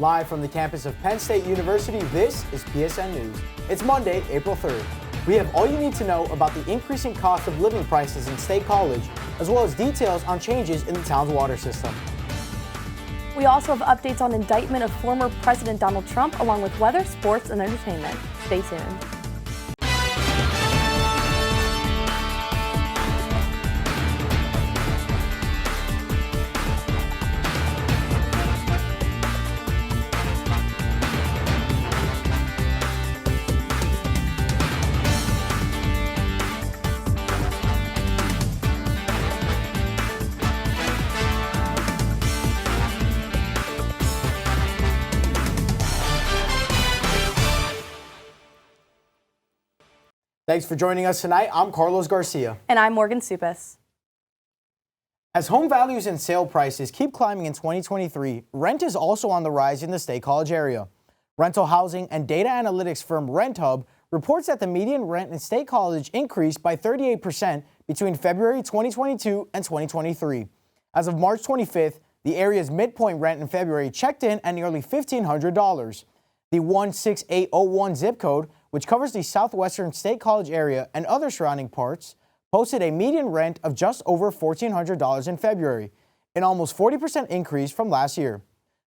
Live from the campus of Penn State University, this is PSN News. It's Monday, April 3rd. We have all you need to know about the increasing cost of living prices in State College, as well as details on changes in the town's water system. We also have updates on indictment of former President Donald Trump, along with weather, sports, and entertainment. Stay tuned. Thanks for joining us tonight. I'm Carlos Garcia. And I'm Morgan Suppes. As home values and sale prices keep climbing in 2023, rent is also on the rise in the State College area. Rental housing and data analytics firm RentHub reports that the median rent in State College increased by 38% between February 2022 and 2023. As of March 25th, the area's midpoint rent in February checked in at nearly $1,500. The 16801 zip code, which covers the southwestern State College area and other surrounding parts, posted a median rent of just over $1,400 in February, an almost 40% increase from last year.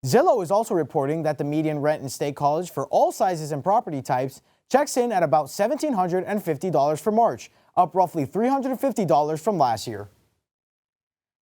Zillow is also reporting that the median rent in State College for all sizes and property types checks in at about $1,750 for March, up roughly $350 from last year.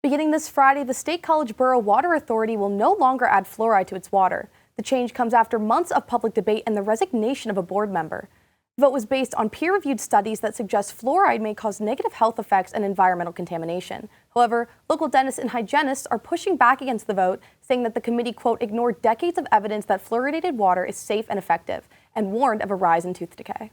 Beginning this Friday, the State College Borough Water Authority will no longer add fluoride to its water. The change comes after months of public debate and the resignation of a board member. The vote was based on peer-reviewed studies that suggest fluoride may cause negative health effects and environmental contamination. However, local dentists and hygienists are pushing back against the vote, saying that the committee, quote, ignored decades of evidence that fluoridated water is safe and effective, and warned of a rise in tooth decay.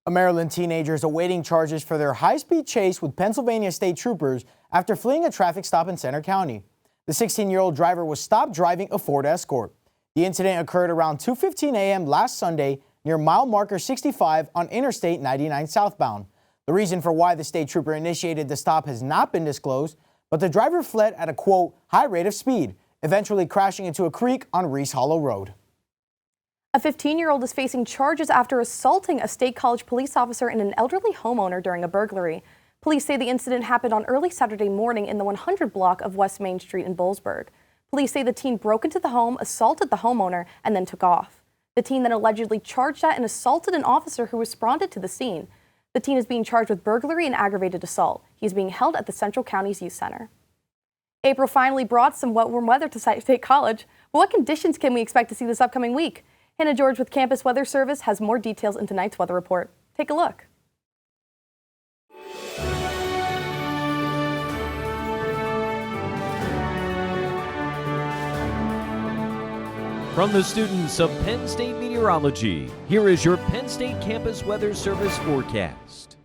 A Maryland teenager is awaiting charges for their high-speed chase with Pennsylvania state troopers after fleeing a traffic stop in Center County. The 16-year-old driver was stopped driving a Ford Escort. The incident occurred around 2:15 a.m. last Sunday near mile marker 65 on Interstate 99 southbound. The reason for why the state trooper initiated the stop has not been disclosed, but the driver fled at a, quote, high rate of speed, eventually crashing into a creek on Reese Hollow Road. A 15-year-old is facing charges after assaulting a State College police officer and an elderly homeowner during a burglary. Police say the incident happened on early Saturday morning in the 100 block of West Main Street in Boalsburg. Police say the teen broke into the home, assaulted the homeowner, and then took off. The teen then allegedly charged at and assaulted an officer who responded to the scene. The teen is being charged with burglary and aggravated assault. He is being held at the Central County's Youth Center. April finally brought some warm weather to State College. But what conditions can we expect to see this upcoming week? Hannah George with Campus Weather Service has more details in tonight's weather report. Take a look. From the students of Penn State Meteorology, here is your Penn State Campus Weather Service forecast.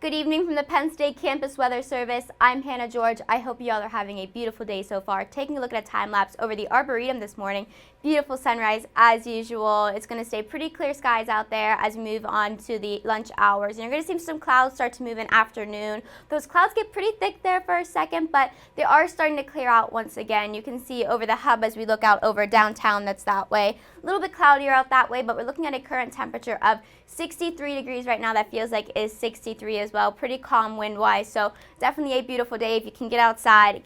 Good evening from the Penn State Campus Weather Service. I'm Hannah George. I hope you all are having a beautiful day so far. Taking a look at a time lapse over the Arboretum this morning. Beautiful sunrise as usual. It's going to stay pretty clear skies out there as we move on to the lunch hours. And you're going to see some clouds start to move in afternoon. Those clouds get pretty thick there for a second, but they are starting to clear out once again. You can see over the hub as we look out over downtown that's that way. A little bit cloudier out that way, but we're looking at a current temperature of 63 degrees right now. That feels like is 63 as well. Pretty calm wind-wise, so definitely a beautiful day. If you can get outside,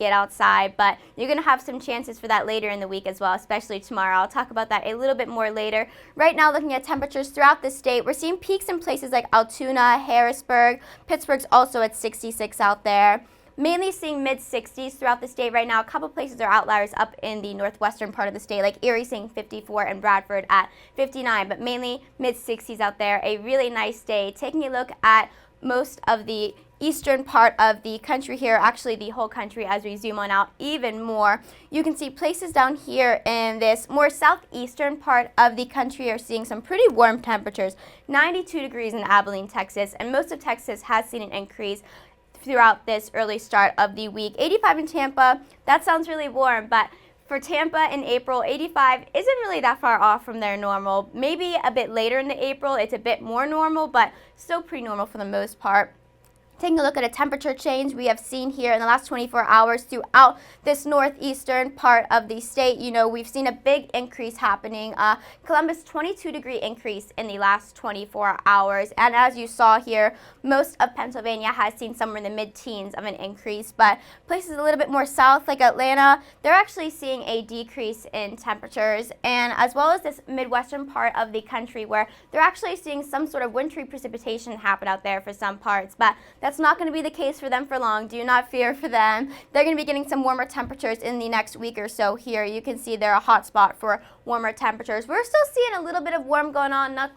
but you're going to have some chances for that later in the week as well, especially tomorrow. I'll talk about that a little bit more later. Right now, looking at temperatures throughout the state, we're seeing peaks in places like Altoona, Harrisburg. Pittsburgh's also at 66 out there. Mainly seeing mid-60s throughout the state right now. A couple places are outliers up in the northwestern part of the state, like Erie seeing 54 and Bradford at 59, but mainly mid-60s out there. A really nice day. Taking a look at most of the eastern part of the country here, actually the whole country as we zoom on out even more. You can see places down here in this more southeastern part of the country are seeing some pretty warm temperatures. 92 degrees in Abilene, Texas, and most of Texas has seen an increase throughout this early start of the week. 85 in Tampa, that sounds really warm, but for Tampa in April, 85 isn't really that far off from their normal. Maybe a bit later in the April, it's a bit more normal, but still pretty normal for the most part. Taking a look at a temperature change we have seen here in the last 24 hours throughout this northeastern part of the state. You know, we've seen a big increase happening. Columbus, 22-degree increase in the last 24 hours. And as you saw here, most of Pennsylvania has seen somewhere in the mid-teens of an increase. But places a little bit more south, like Atlanta, they're actually seeing a decrease in temperatures. And as well as this midwestern part of the country where they're actually seeing some sort of wintry precipitation happen out there for some parts. But that's not going to be the case for them for long. Do not fear for them. They're going to be getting some warmer temperatures in the next week or so here. You can see they're a hot spot for warmer temperatures. We're still seeing a little bit of warm going on, not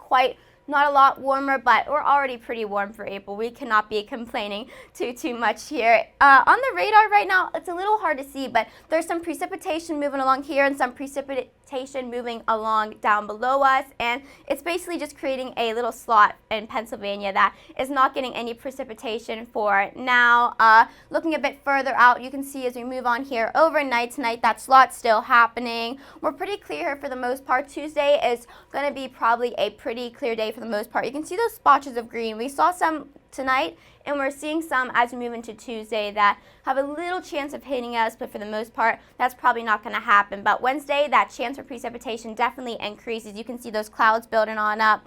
a lot warmer, but we're already pretty warm for April. We cannot be complaining too much here. On the radar right now, it's a little hard to see, but there's some precipitation moving along here and some precipitation moving along down below us, and it's basically just creating a little slot in Pennsylvania that is not getting any precipitation for now. Looking a bit further out, you can see as we move on here overnight tonight, that slot's still happening. We're pretty clear here for the most part. Tuesday is going to be probably a pretty clear day for the most part. You can see those splotches of green. We saw some tonight, and we're seeing some as we move into Tuesday that have a little chance of hitting us, but for the most part, that's probably not going to happen. But Wednesday, that chance for precipitation definitely increases. You can see those clouds building on up.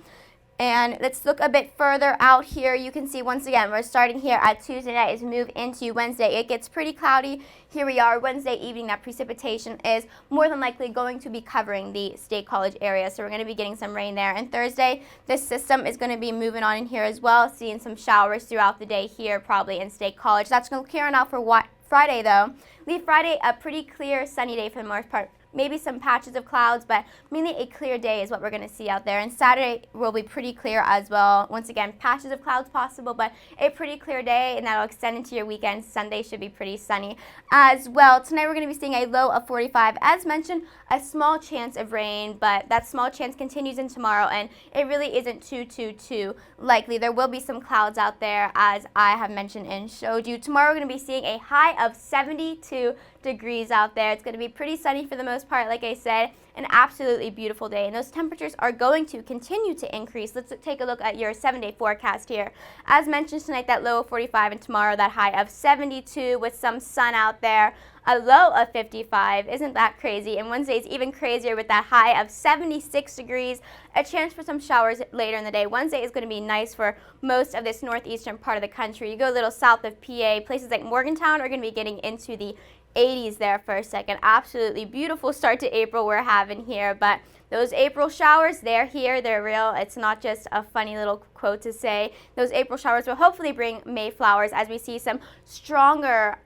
And let's look a bit further out here. You can see once again, we're starting here at Tuesday night as we move into Wednesday. It gets pretty cloudy. Here we are Wednesday evening. That precipitation is more than likely going to be covering the State College area. So we're going to be getting some rain there. And Thursday, this system is going to be moving on in here as well, seeing some showers throughout the day here, probably in State College. That's going to clear on out for Friday, though. Leave Friday a pretty clear, sunny day for the most part. Maybe some patches of clouds, but mainly a clear day is what we're going to see out there. And Saturday will be pretty clear as well. Once again, patches of clouds possible, but a pretty clear day, and that'll extend into your weekend. Sunday should be pretty sunny as well. Tonight we're going to be seeing a low of 45. As mentioned, a small chance of rain, but that small chance continues in tomorrow, and it really isn't too likely. There will be some clouds out there, as I have mentioned and showed you. Tomorrow we're going to be seeing a high of 72 degrees out there. It's going to be pretty sunny for the most part, like I said, an absolutely beautiful day, and those temperatures are going to continue to increase. Let's take a look at your 7-day forecast here. As mentioned tonight, that low of 45, and tomorrow that high of 72 with some sun out there. A low of 55. Isn't that crazy? And Wednesday is even crazier with that high of 76 degrees. A chance for some showers later in the day. Wednesday is going to be nice for most of this northeastern part of the country. You go a little south of PA, places like Morgantown are going to be getting into the 80s there for a second. Absolutely beautiful start to April we're having here, but those April showers, they're here, they're real. It's not just a funny little quote to say. Those April showers will hopefully bring May flowers as we see some stronger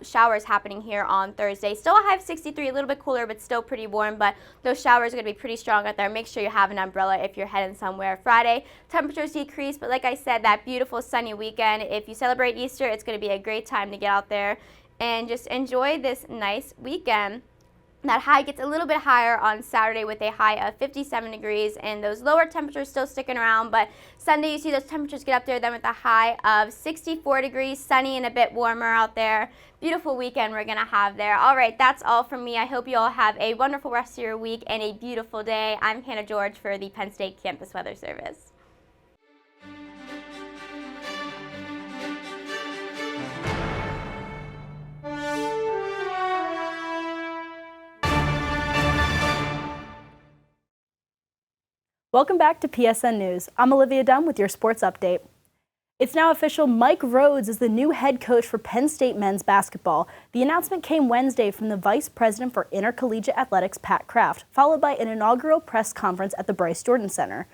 showers happening here on Thursday. Still a high of 63, a little bit cooler, but still pretty warm, but those showers are going to be pretty strong out there. Make sure you have an umbrella if you're heading somewhere. Friday, temperatures decrease, but like I said, that beautiful sunny weekend. If you celebrate Easter, it's going to be a great time to get out there and just enjoy this nice weekend. That high gets a little bit higher on Saturday with a high of 57 degrees, and those lower temperatures still sticking around, but Sunday you see those temperatures get up there then with a high of 64 degrees, sunny and a bit warmer out there. Beautiful weekend we're going to have there. All right, that's all from me. I hope you all have a wonderful rest of your week and a beautiful day. I'm Hannah George for the Penn State Campus Weather Service. Welcome back to PSN News. I'm Olivia Dunn with your sports update. It's now official, Mike Rhoades is the new head coach for Penn State men's basketball. The announcement came Wednesday from the Vice President for Intercollegiate Athletics, Pat Kraft, followed by an inaugural press conference at the Bryce Jordan Center.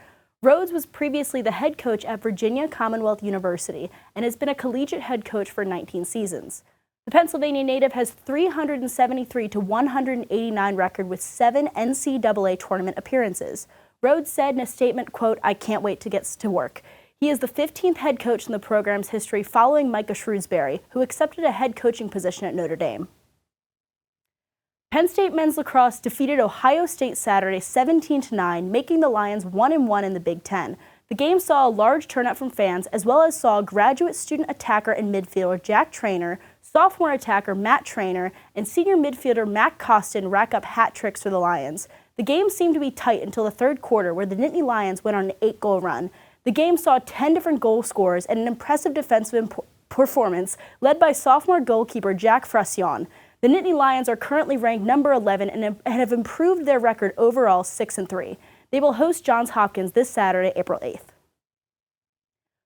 Rhoades was previously the head coach at Virginia Commonwealth University and has been a collegiate head coach for 19 seasons. The Pennsylvania native has 373-189 record with 7 NCAA tournament appearances. Rhoades said in a statement, quote, "I can't wait to get to work." He is the 15th head coach in the program's history following Micah Shrewsbury, who accepted a head coaching position at Notre Dame. Penn State men's lacrosse defeated Ohio State Saturday 17-9, making the Lions 1-1 in the Big Ten. The game saw a large turnout from fans, as well as saw graduate student attacker and midfielder Jack Traynor, sophomore attacker Matt Traynor, and senior midfielder Matt Costin rack up hat tricks for the Lions. The game seemed to be tight until the third quarter, where the Nittany Lions went on an 8-goal run. The game saw 10 different goal scorers and an impressive defensive performance led by sophomore goalkeeper Jack Frassion. The Nittany Lions are currently ranked number 11 and have improved their record overall 6-3. They will host Johns Hopkins this Saturday, April 8th.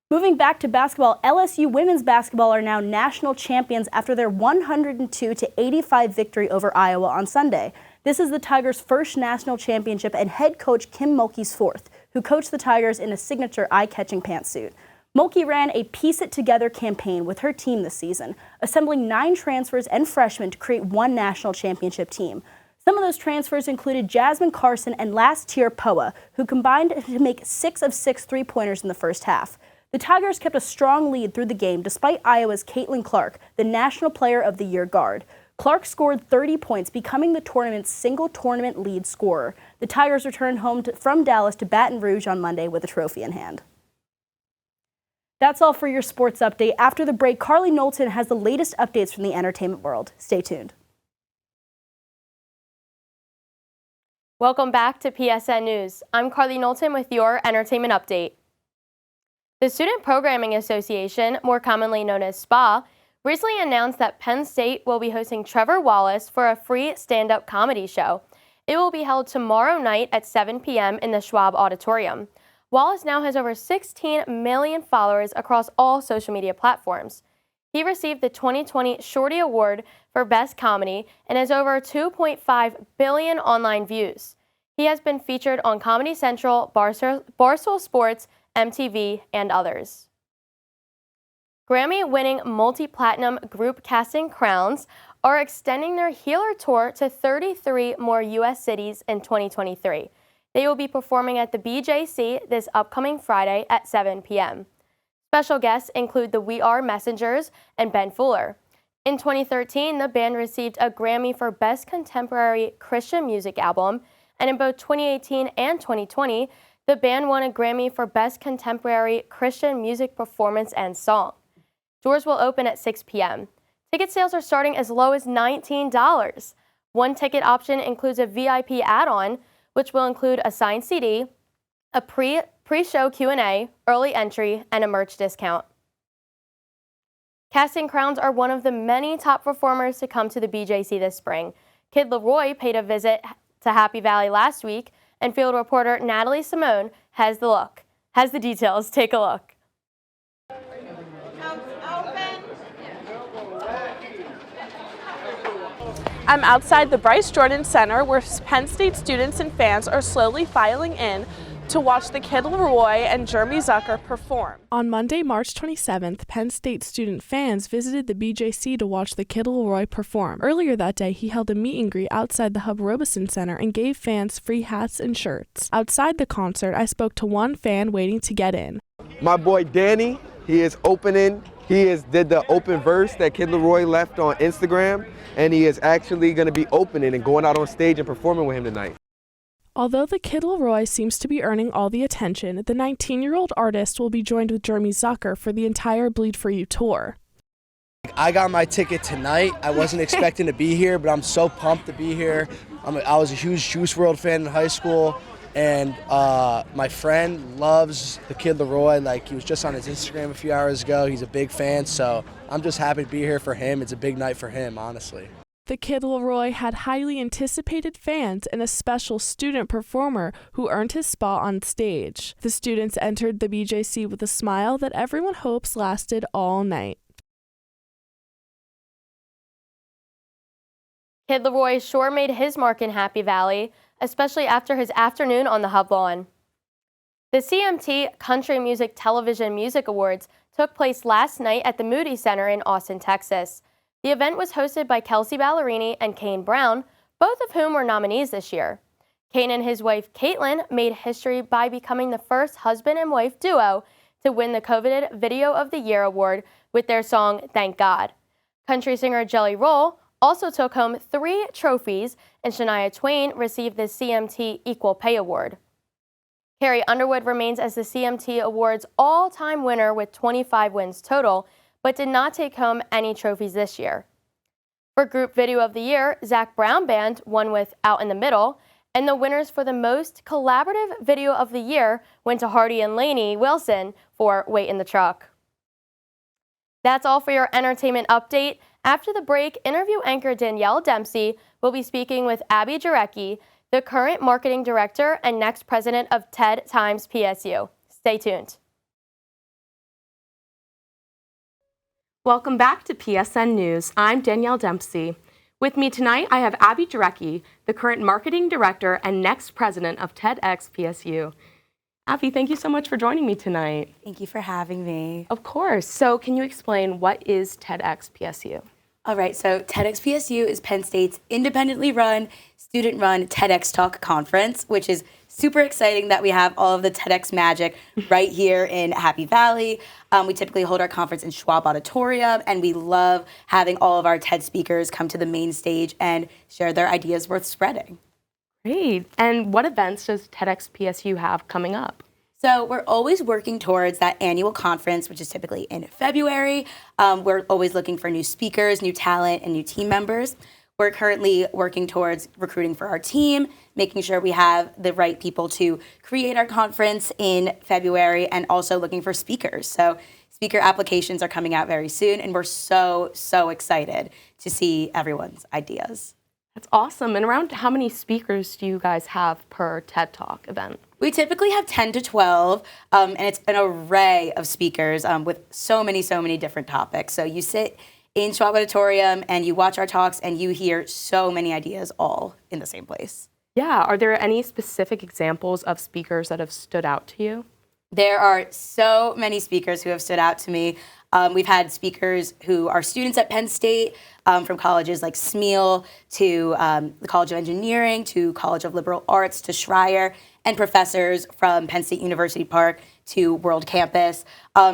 Moving back to basketball, LSU women's basketball are now national champions after their 102-85 victory over Iowa on Sunday. This is the Tigers' first national championship and head coach Kim Mulkey's fourth, who coached the Tigers in a signature eye-catching pantsuit. Mulkey ran a Piece It Together campaign with her team this season, assembling 9 transfers and freshmen to create one national championship team. Some of those transfers included Jasmine Carson and last year Poa, who combined to make 6 of 6 three-pointers in the first half. The Tigers kept a strong lead through the game despite Iowa's Caitlin Clark, the National Player of the Year guard. Clark scored 30 points, becoming the tournament's single tournament lead scorer. The Tigers returned home from Dallas to Baton Rouge on Monday with a trophy in hand. That's all for your sports update. After the break, Carly Knowlton has the latest updates from the entertainment world. Stay tuned. Welcome back to PSN News. I'm Carly Knowlton with your entertainment update. The Student Programming Association, more commonly known as SPA, recently announced that Penn State will be hosting Trevor Wallace for a free stand-up comedy show. It will be held tomorrow night at 7 p.m. in the Schwab Auditorium. Wallace now has over 16 million followers across all social media platforms. He received the 2020 Shorty Award for Best Comedy and has over 2.5 billion online views. He has been featured on Comedy Central, Barstool Sports, MTV, and others. Grammy-winning multi-platinum group Casting Crowns are extending their Healer Tour to 33 more U.S. cities in 2023. They will be performing at the BJC this upcoming Friday at 7 p.m. Special guests include the We Are Messengers and Ben Fuller. In 2013, the band received a Grammy for Best Contemporary Christian Music Album, and in both 2018 and 2020, the band won a Grammy for Best Contemporary Christian Music Performance and Song. Doors will open at 6 p.m. Ticket sales are starting as low as $19. One ticket option includes a VIP add-on, which will include a signed CD, a pre-show Q&A, early entry, and a merch discount. Casting Crowns are one of the many top performers to come to the BJC this spring. Kid Laroi paid a visit to Happy Valley last week, and field reporter Natalie Simone has the details. Take a look. I'm outside the Bryce Jordan Center where Penn State students and fans are slowly filing in to watch the Kid Laroi and Jeremy Zucker perform. On Monday, March 27th, Penn State student fans visited the BJC to watch the Kid Laroi perform. Earlier that day, he held a meet and greet outside the Hub Robeson Center and gave fans free hats and shirts. Outside the concert, I spoke to one fan waiting to get in. My boy Danny, he is opening. Did the open verse that Kid Laroi left on Instagram, and he is actually going to be opening and going out on stage and performing with him tonight. Although the Kid Laroi seems to be earning all the attention, the 19-year-old artist will be joined with Jeremy Zucker for the entire Bleed For You tour. I got my ticket tonight. I wasn't expecting to be here, but I'm so pumped to be here. I was a huge Juice WRLD fan in high school, and my friend loves the Kid Laroi. Like, he was just on his Instagram a few hours ago. He's a big fan, so I'm just happy to be here for him. It's a big night for him, honestly. The Kid Laroi had highly anticipated fans and a special student performer who earned his spot on stage. The students entered the BJC with a smile that everyone hopes lasted all night. Kid Laroi sure made his mark in Happy Valley, especially after his afternoon on the Hub lawn. The CMT Country Music Television Music Awards took place last night at the Moody Center in Austin, Texas. The event was hosted by Kelsey Ballerini and Kane Brown, both of whom were nominees this year. Kane and his wife Caitlin made history by becoming the first husband and wife duo to win the coveted Video of the Year award with their song Thank God. Country singer Jelly Roll also took home 3 trophies, and Shania Twain received the CMT Equal Pay Award. Carrie Underwood remains as the CMT Awards all-time winner with 25 wins total, but did not take home any trophies this year. For Group Video of the Year, Zac Brown Band won with Out in the Middle, and the winners for the most collaborative video of the year went to Hardy and Lainey Wilson for Wait in the Truck. That's all for your entertainment update. After the break, interview anchor Danielle Dempsey will be speaking with Abby Jarecki, the current marketing director and next president of TED Times PSU. Stay tuned. Welcome back to PSN News. I'm Danielle Dempsey. With me tonight, I have Abby Jarecki, the current marketing director and next president of TEDx PSU. Abby, thank you so much for joining me tonight. Thank you for having me. Of course. So can you explain what is TEDx PSU? All right, so TEDx PSU is Penn State's independently run, student-run TEDx Talk conference, which is super exciting that we have all of the TEDx magic right here in Happy Valley. We typically hold our conference in Schwab Auditorium, and we love having all of our TED speakers come to the main stage and share their ideas worth spreading. Great. And what events does TEDx PSU have coming up? So we're always working towards that annual conference, which is typically in February. We're always looking for new speakers, new talent, and new team members. We're currently working towards recruiting for our team, making sure we have the right people to create our conference in February, and also looking for speakers. So speaker applications are coming out very soon, and we're so excited to see everyone's ideas. That's awesome. And around how many speakers do you guys have per TED Talk event? We typically have 10 to 12, and it's an array of speakers with so many different topics. So you sit in Schwab Auditorium and you watch our talks and you hear so many ideas all in the same place. Yeah. Are there any specific examples of speakers that have stood out to you? There are so many speakers who have stood out to me. We've had speakers who are students at Penn State, from colleges like Smeal to the College of Engineering to College of Liberal Arts to Schreier, and professors from Penn State University Park to World Campus.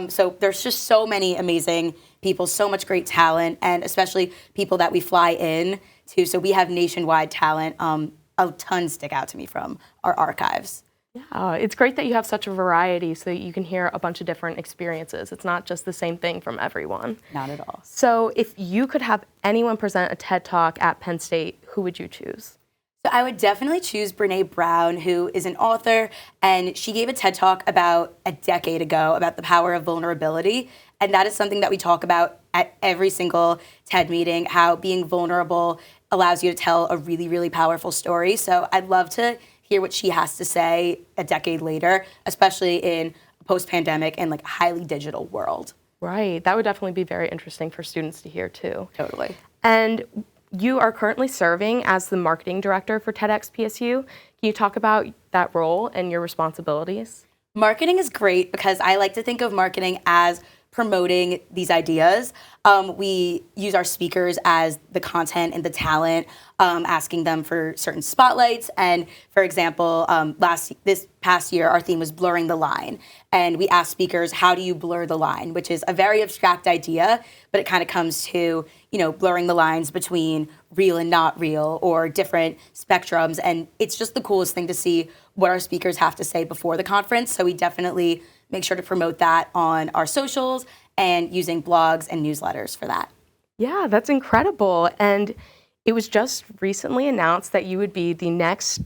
So there's just so many amazing people, so much great talent, and especially people that we fly in to. So we have nationwide talent. A ton stick out to me from our archives. Yeah, it's great that you have such a variety so that you can hear a bunch of different experiences. It's not just the same thing from everyone. Not at all. So if you could have anyone present a TED Talk at Penn State, who would you choose? So I would definitely choose Brene Brown, who is an author, and she gave a TED Talk about a decade ago about the power of vulnerability. And that is something that we talk about at every single TED meeting, how being vulnerable allows you to tell a really powerful story. So I'd love to hear what she has to say a decade later, especially in a post-pandemic and like highly digital world. Right, that would definitely be very interesting for students to hear too. Totally. And you are currently serving as the marketing director for TEDx PSU. Can you talk about that role and your responsibilities? Marketing is great because I like to think of marketing as promoting these ideas. We use our speakers as the content and the talent, asking them for certain spotlights. And for example, this past year, our theme was blurring the line. And we asked speakers, how do you blur the line? Which is a very abstract idea, but it kind of comes to, blurring the lines between real and not real or different spectrums. And it's just the coolest thing to see what our speakers have to say before the conference. So we definitely make sure to promote that on our socials and using blogs and newsletters for that. Yeah, that's incredible. And it was just recently announced that you would be the next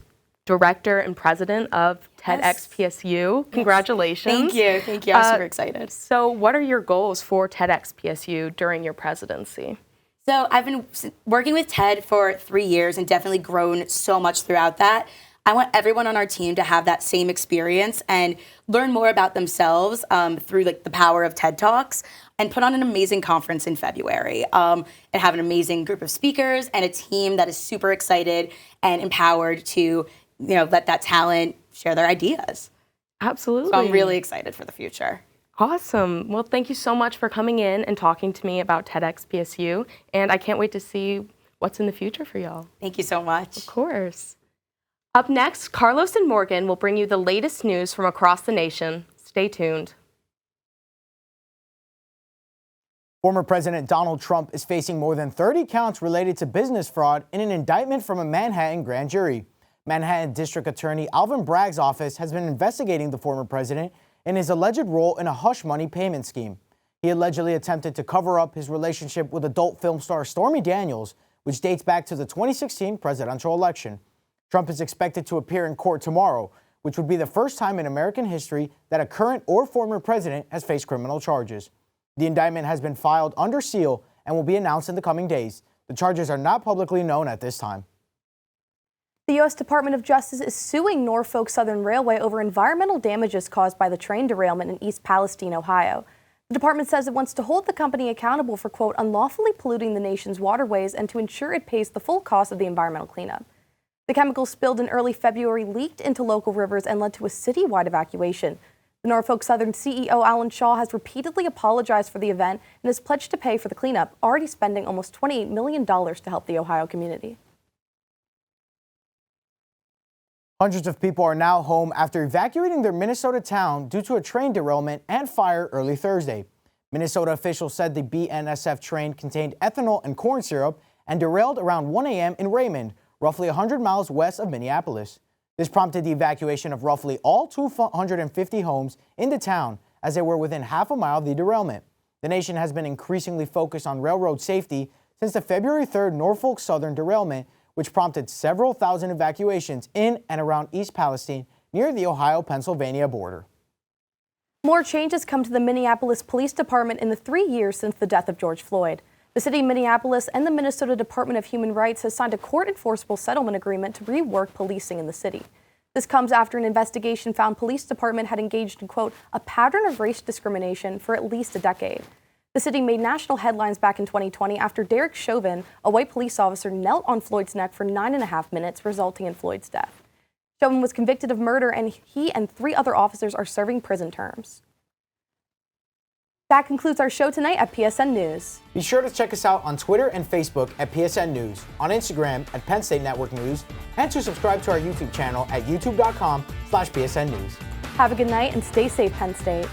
director and president of TEDx PSU. Congratulations. Thank you. I'm super excited. So what are your goals for TEDx PSU during your presidency? So I've been working with TED for 3 years and definitely grown so much throughout that. I want everyone on our team to have that same experience and learn more about themselves through the power of TED Talks, and put on an amazing conference in February and have an amazing group of speakers and a team that is super excited and empowered to let that talent share their ideas. Absolutely. So I'm really excited for the future. Awesome. Well, thank you so much for coming in and talking to me about TEDx PSU, and I can't wait to see what's in the future for y'all. Thank you so much. Of course. Up next, Carlos and Morgan will bring you the latest news from across the nation. Stay tuned. Former President Donald Trump is facing more than 30 counts related to business fraud in an indictment from a Manhattan grand jury. Manhattan District Attorney Alvin Bragg's office has been investigating the former president and his alleged role in a hush money payment scheme. He allegedly attempted to cover up his relationship with adult film star Stormy Daniels, which dates back to the 2016 presidential election. Trump is expected to appear in court tomorrow, which would be the first time in American history that a current or former president has faced criminal charges. The indictment has been filed under seal and will be announced in the coming days. The charges are not publicly known at this time. The U.S. Department of Justice is suing Norfolk Southern Railway over environmental damages caused by the train derailment in East Palestine, Ohio. The department says it wants to hold the company accountable for, quote, unlawfully polluting the nation's waterways and to ensure it pays the full cost of the environmental cleanup. The chemicals spilled in early February leaked into local rivers and led to a citywide evacuation. The Norfolk Southern CEO, Alan Shaw, has repeatedly apologized for the event and has pledged to pay for the cleanup, already spending almost $28 million to help the Ohio community. Hundreds of people are now home after evacuating their Minnesota town due to a train derailment and fire early Thursday. Minnesota officials said the BNSF train contained ethanol and corn syrup and derailed around 1 a.m. in Raymond, roughly 100 miles west of Minneapolis. This prompted the evacuation of roughly all 250 homes in the town, as they were within half a mile of the derailment. The nation has been increasingly focused on railroad safety since the February 3rd Norfolk Southern derailment, which prompted several thousand evacuations in and around East Palestine near the Ohio-Pennsylvania border. More changes come to the Minneapolis Police Department in the 3 years since the death of George Floyd. The city of Minneapolis and the Minnesota Department of Human Rights has signed a court-enforceable settlement agreement to rework policing in the city. This comes after an investigation found police department had engaged in, quote, a pattern of race discrimination for at least a decade. The city made national headlines back in 2020 after Derek Chauvin, a white police officer, knelt on Floyd's neck for 9.5 minutes, resulting in Floyd's death. Chauvin was convicted of murder, and he and 3 other officers are serving prison terms. That concludes our show tonight at PSN News. Be sure to check us out on Twitter and Facebook at PSN News, on Instagram at Penn State Network News, and to subscribe to our YouTube channel at youtube.com/PSN News. Have a good night and stay safe, Penn State.